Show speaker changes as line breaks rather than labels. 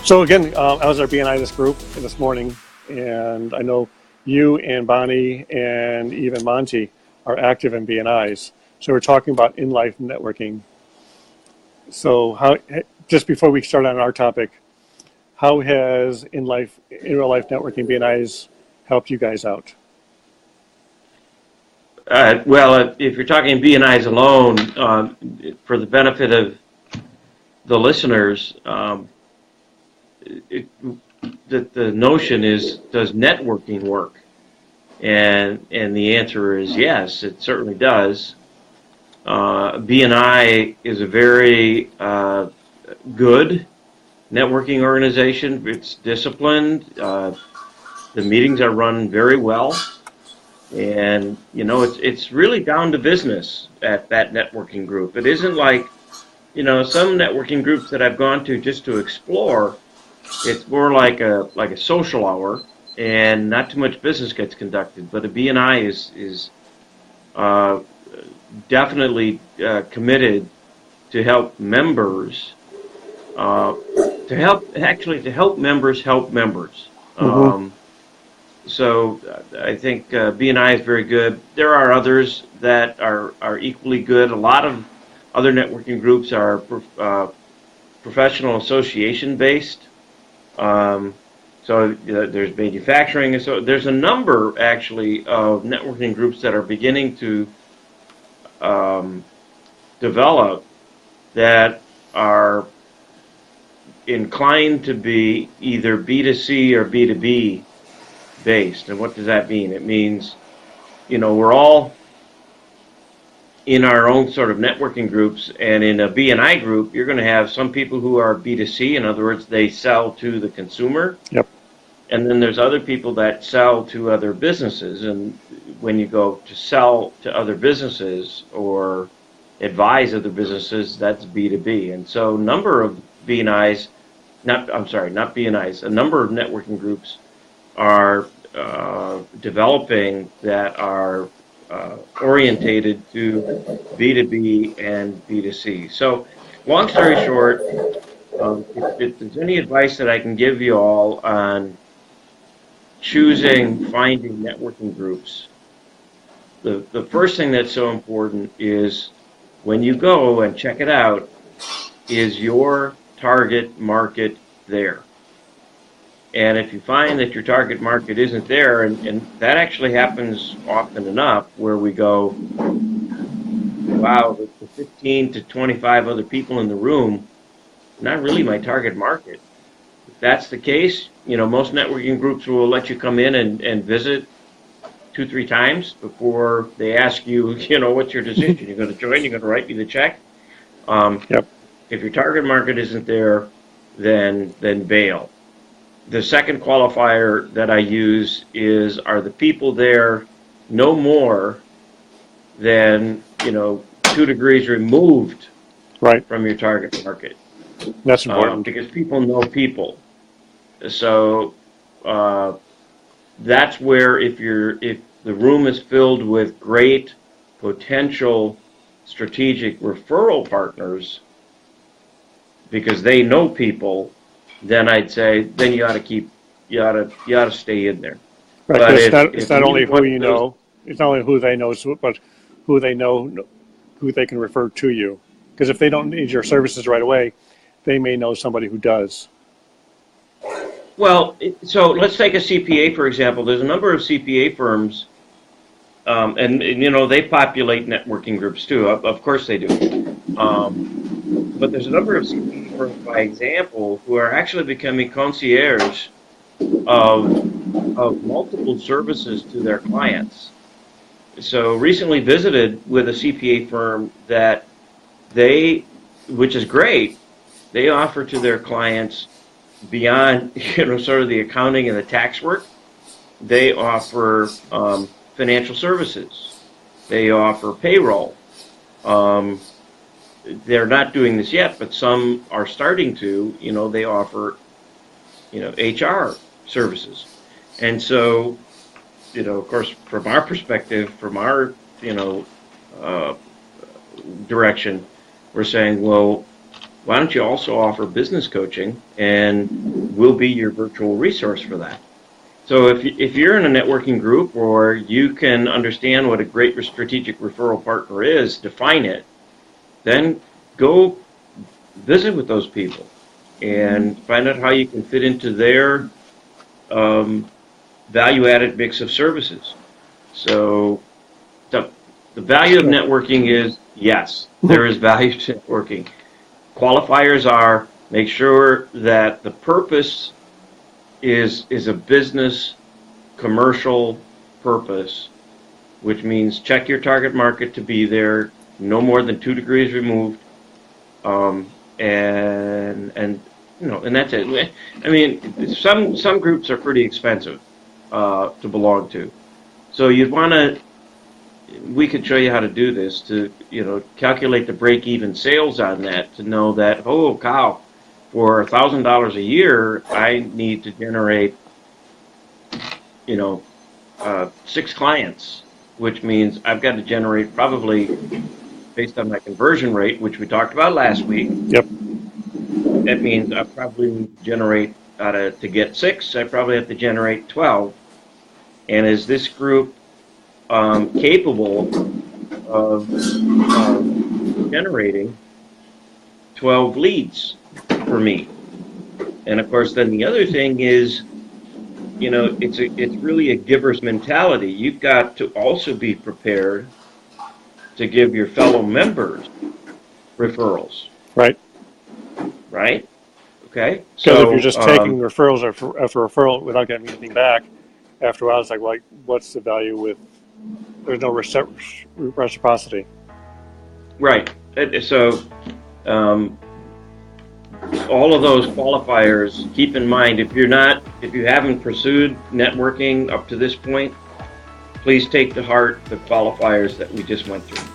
So again, I was our BNI this group this morning, and I know you and Bonnie and even Monty are active in BNIs. So we're talking about in-life networking. So how, just before we start on our topic, how has in real life networking BNIs helped you guys out?
Well, if you're talking BNIs alone, for the benefit of the listeners, it, the notion is, does networking work? And the answer is yes, it certainly does. BNI is a very good networking organization. It's disciplined. The meetings are run very well. And, it's really down to business at that networking group. It isn't like, some networking groups that I've gone to just to explore. It's more like a social hour, and not too much business gets conducted. But a BNI is definitely committed to help members, to help members help members.
Mm-hmm.
So I think BNI is very good. There are others that are equally good. A lot of other networking groups are professional association based. So there's manufacturing, and so there's a number actually of networking groups that are beginning to develop that are inclined to be either B2C or B2B based. And what does that mean? It means, we're all in our own sort of networking groups, and in a BNI group, you're going to have some people who are B2C. In other words, they sell to the consumer.
Yep.
And then there's other people that sell to other businesses. And when you go to sell to other businesses or advise other businesses, that's B2B. And so a number of BNIs, not BNIs, a number of networking groups are developing that are orientated to B2B and B2C. So, long story short, if there's any advice that I can give you all on finding networking groups, the first thing that's so important is when you go and check it out, is your target market there? And if you find that your target market isn't there, and that actually happens often enough, where we go, wow, the 15 to 25 other people in the room, not really my target market. If that's the case, most networking groups will let you come in and visit 2-3 times before they ask you, what's your decision? You're going to join? You're going to write me the check?
Yep.
If your target market isn't there, then bail. The second qualifier that I use is, are the people there no more than 2 degrees removed
Right.
from your target market?
That's important.
Because people know people. So that's where if the room is filled with great potential strategic referral partners, because they know people, then I'd say you ought to stay in there.
Right.
But
It's not only who you know, it's not only who they know, but who they know, who they can refer to you. Because if they don't need your services right away, they may know somebody who does.
Well, so let's take a CPA, for example. There's a number of CPA firms, and they populate networking groups too. Of course they do. But there's a number of CPA firms, by example, who are actually becoming concierge of multiple services to their clients. So recently visited with a CPA firm that which is great, they offer to their clients beyond, sort of the accounting and the tax work. They offer financial services. They offer payroll. They're not doing this yet, but some are starting to. They offer, HR services. And so, of course, from our perspective, from our, direction, we're saying, well, why don't you also offer business coaching, and we'll be your virtual resource for that. So if you're in a networking group, or you can understand what a great strategic referral partner is, define it, then go visit with those people and find out how you can fit into their value-added mix of services. So the value of networking is, yes, there is value to networking. Qualifiers are, make sure that the purpose is a business commercial purpose, which means check your target market to be there, no more than 2 degrees removed, and that's it. I mean, some groups are pretty expensive to belong to, so you'd want to. We could show you how to do this to calculate the break-even sales on that, to know that, oh cow, for $1,000 a year, I need to generate 6 clients, which means I've got to generate, probably based on my conversion rate, which we talked about last week.
Yep.
That means I probably need to generate, to get 6, I probably have to generate 12. And is this group capable of generating 12 leads for me? And of course, then the other thing is, it's really a giver's mentality. You've got to also be prepared to give your fellow members referrals.
Right.
Right? Okay.
Because if you're just taking referrals after referral without getting anything back, after a while, it's like, what's the value with? There's no reciprocity.
Right. So, all of those qualifiers, keep in mind, if you haven't pursued networking up to this point, please take to heart the qualifiers that we just went through.